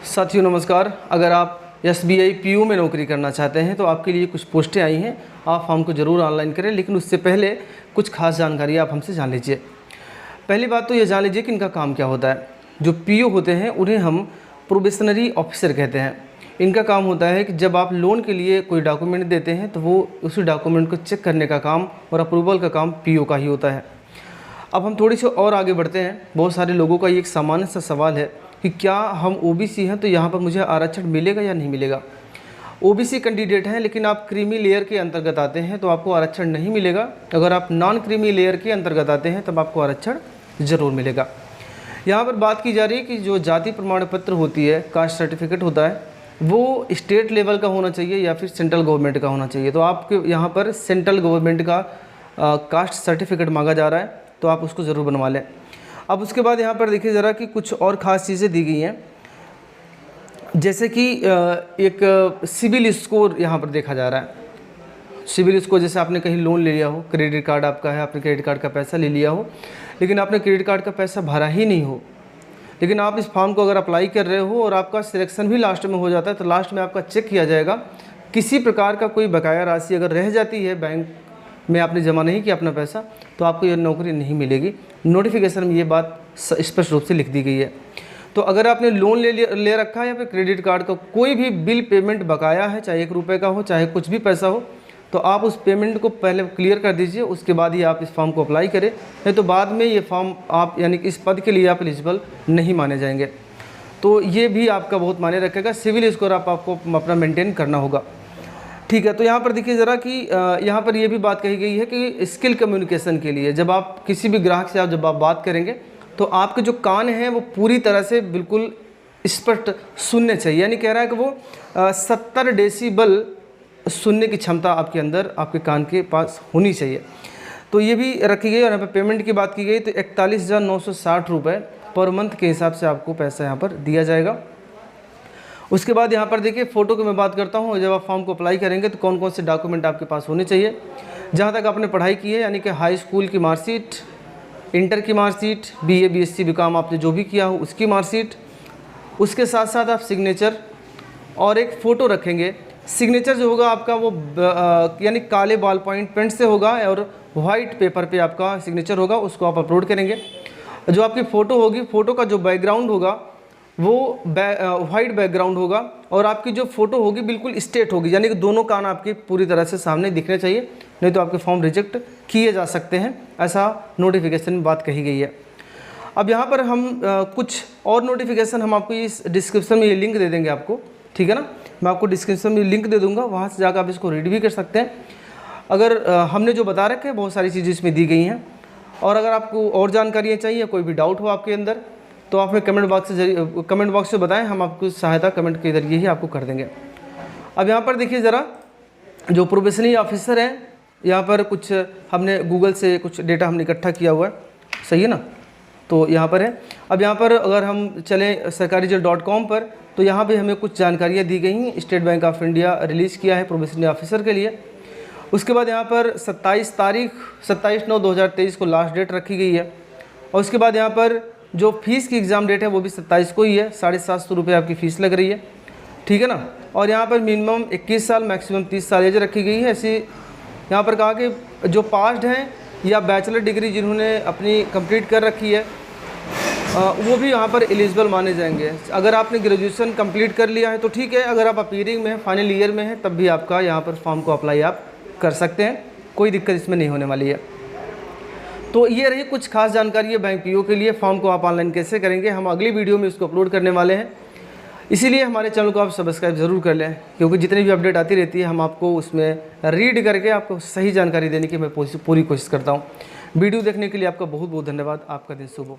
साथियों नमस्कार। अगर आप SBI PO में नौकरी करना चाहते हैं तो आपके लिए कुछ पोस्टें आई हैं, आप फॉर्म को ज़रूर ऑनलाइन करें। लेकिन उससे पहले कुछ खास जानकारी आप हमसे जान लीजिए। पहली बात तो ये जान लीजिए कि इनका काम क्या होता है। जो PO होते हैं उन्हें हम प्रोबेशनरी ऑफिसर कहते हैं। इनका काम होता है कि जब आप लोन के लिए कोई डॉक्यूमेंट देते हैं तो वो उसी डॉक्यूमेंट को चेक करने का काम और अप्रूवल का काम PO का ही होता है। अब हम थोड़ी सी और आगे बढ़ते हैं। बहुत सारे लोगों का ये एक सामान्य सा सवाल है कि क्या हम OBC हैं तो यहाँ पर मुझे आरक्षण मिलेगा या नहीं मिलेगा। OBC कैंडिडेट हैं लेकिन आप क्रीमी लेयर के अंतर्गत आते हैं तो आपको आरक्षण नहीं मिलेगा। अगर आप नॉन क्रीमी लेयर के अंतर्गत आते हैं तब आपको आरक्षण ज़रूर मिलेगा। यहाँ पर बात की जा रही है कि जो जाति प्रमाण पत्र होती है, कास्ट सर्टिफिकेट होता है, वो स्टेट लेवल का होना चाहिए या फिर सेंट्रल गवर्नमेंट का होना चाहिए। तो आपके यहाँ पर सेंट्रल गवर्नमेंट का कास्ट सर्टिफिकेट मांगा जा रहा है, तो आप उसको ज़रूर बनवा लें। अब उसके बाद यहाँ पर देखिए ज़रा कि कुछ और ख़ास चीज़ें दी गई हैं, जैसे कि एक सिविल स्कोर यहाँ पर देखा जा रहा है। सिविल स्कोर जैसे आपने कहीं लोन ले लिया हो, क्रेडिट कार्ड आपका है, आपने क्रेडिट कार्ड का पैसा ले लिया हो, लेकिन आपने क्रेडिट कार्ड का पैसा भरा ही नहीं हो, लेकिन आप इस फॉर्म को अगर अप्लाई कर रहे हो और आपका सिलेक्शन भी लास्ट में हो जाता है तो लास्ट में आपका चेक किया जाएगा। किसी प्रकार का कोई बकाया राशि अगर रह जाती है बैंक में, आपने जमा नहीं किया अपना पैसा, तो आपको ये नौकरी नहीं मिलेगी। नोटिफिकेशन में ये बात स्पष्ट रूप से लिख दी गई है। तो अगर आपने लोन ले रखा है या फिर क्रेडिट कार्ड का कोई भी बिल पेमेंट बकाया है, चाहे 1 रुपये का हो चाहे कुछ भी पैसा हो, तो आप उस पेमेंट को पहले क्लियर कर दीजिए, उसके बाद ही आप इस फॉर्म को अप्लाई करें। नहीं तो बाद में ये फॉर्म आप यानी कि इस पद के लिए आप एलिजिबल नहीं माने जाएंगे। तो ये भी आपका बहुत मायने रखेगा। सिविल स्कोर आपको अपना मेंटेन करना होगा। ठीक है, तो यहाँ पर देखिए ज़रा कि यहाँ पर ये भी बात कही गई है कि स्किल कम्युनिकेशन के लिए जब आप किसी भी ग्राहक से जब आप बात करेंगे तो आपके जो कान हैं वो पूरी तरह से बिल्कुल स्पष्ट सुनने चाहिए। यानी कह रहा है कि वो 70 डेसिबल सुनने की क्षमता आपके अंदर, आपके कान के पास होनी चाहिए। तो ये भी रखी गई। और यहाँ पर पेमेंट की बात की गई तो 41,960 रुपये पर मंथ के हिसाब से आपको पैसा यहाँ पर दिया जाएगा। उसके बाद यहाँ पर देखिए फ़ोटो की मैं बात करता हूँ। जब आप फॉर्म को अप्लाई करेंगे तो कौन कौन से डॉक्यूमेंट आपके पास होने चाहिए। जहाँ तक आपने पढ़ाई की है यानी कि हाई स्कूल की मार्कशीट, इंटर की मार्कशीट, BA BSc BCom आपने जो भी किया हो उसकी मार्कशीट, उसके साथ साथ आप सिग्नेचर और एक फ़ोटो रखेंगे। सिग्नेचर जो होगा आपका वो यानी काले बॉल पॉइंट पेन से होगा और वाइट पेपर पे आपका सिग्नेचर होगा, उसको आप अपलोड करेंगे। जो आपकी फ़ोटो होगी, फ़ोटो का जो बैकग्राउंड होगा वो वाइट बैकग्राउंड होगा और आपकी जो फ़ोटो होगी बिल्कुल स्ट्रेट होगी, यानी कि दोनों कान आपके पूरी तरह से सामने दिखने चाहिए, नहीं तो आपके फॉर्म रिजेक्ट किए जा सकते हैं। ऐसा नोटिफिकेशन में बात कही गई है। अब यहाँ पर हम कुछ और नोटिफिकेशन हम आपको इस डिस्क्रिप्शन में ये लिंक दे देंगे आपको, ठीक है ना। मैं आपको डिस्क्रिप्शन में लिंक दे दूँगा, वहाँ से जाकर आप इसको रीड भी कर सकते हैं। अगर हमने जो बता रखे हैं बहुत सारी चीज़ें इसमें दी गई हैं। और अगर आपको और जानकारियाँ चाहिए, कोई भी डाउट हो आपके अंदर, तो आप हमें कमेंट बॉक्स से बताएं, हम आपको सहायता कमेंट के जरिए ही आपको कर देंगे। अब यहाँ पर देखिए ज़रा जो प्रोबेशनरी ऑफिसर हैं, यहाँ पर कुछ हमने गूगल से कुछ डेटा हमने इकट्ठा किया हुआ है, सही है ना। तो यहाँ पर है। अब यहाँ पर अगर हम चलें sarkarijal.com पर तो यहाँ पे हमें कुछ जानकारियाँ दी गई हैं। State bank of India release किया है प्रोबेशनरी ऑफिसर के लिए। उसके बाद यहाँ पर 27/9/2023 को लास्ट डेट रखी गई है। और उसके बाद यहाँ पर जो फीस की एग्ज़ाम डेट है वो भी 27 को ही है। 750 रुपये आपकी फ़ीस लग रही है, ठीक है ना। और यहाँ पर मिनिमम 21 साल मैक्सिमम 30 साल एज रखी गई है। ऐसी यहाँ पर कहा कि जो पास्ड हैं या बैचलर डिग्री जिन्होंने अपनी कंप्लीट कर रखी है वो भी यहाँ पर एलिजिबल माने जाएंगे। अगर आपने ग्रेजुएशन कंप्लीट कर लिया है तो ठीक है, अगर आप अपीयरिंग में है, फाइनल ईयर में है, तब भी आपका यहाँ पर फॉर्म को अप्लाई आप कर सकते हैं, कोई दिक्कत इसमें नहीं होने वाली है। तो ये रही कुछ खास जानकारी है बैंक PO के लिए। फॉर्म को आप ऑनलाइन कैसे करेंगे, हम अगली वीडियो में इसको अपलोड करने वाले हैं। इसीलिए हमारे चैनल को आप सब्सक्राइब ज़रूर कर लें, क्योंकि जितनी भी अपडेट आती रहती है हम आपको उसमें रीड करके आपको सही जानकारी देने की मैं पूरी कोशिश करता हूँ। वीडियो देखने के लिए आपका बहुत बहुत धन्यवाद। आपका दिन शुभ हो।